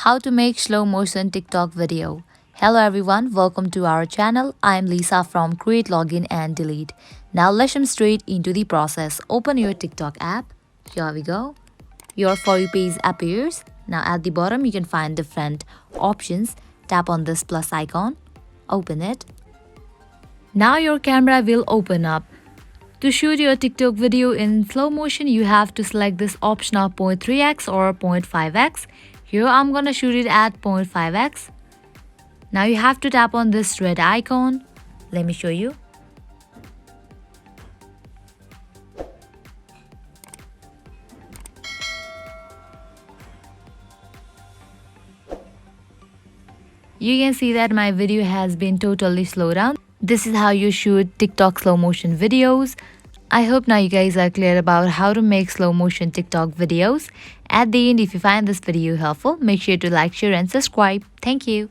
How to make slow motion TikTok video. Hello everyone, welcome to our channel. I am Lisa from Create Login and Delete. Now let's jump straight into the process. Open your TikTok app. Here we go. Your For You page appears. Now at the bottom you can find different options. Tap on this plus icon. Open it. Now your camera will open up. To shoot your TikTok video in slow motion, you have to select this option of 0.3x or 0.5x. Here I'm gonna shoot it at 0.5x. Now you have to tap on this red icon. Let me show you. You can see that my video has been totally slowed down. This is how you shoot TikTok slow motion videos. I hope now you guys are clear about how to make slow motion TikTok videos. At the end, if you find this video helpful, make sure to like, share and subscribe. Thank you.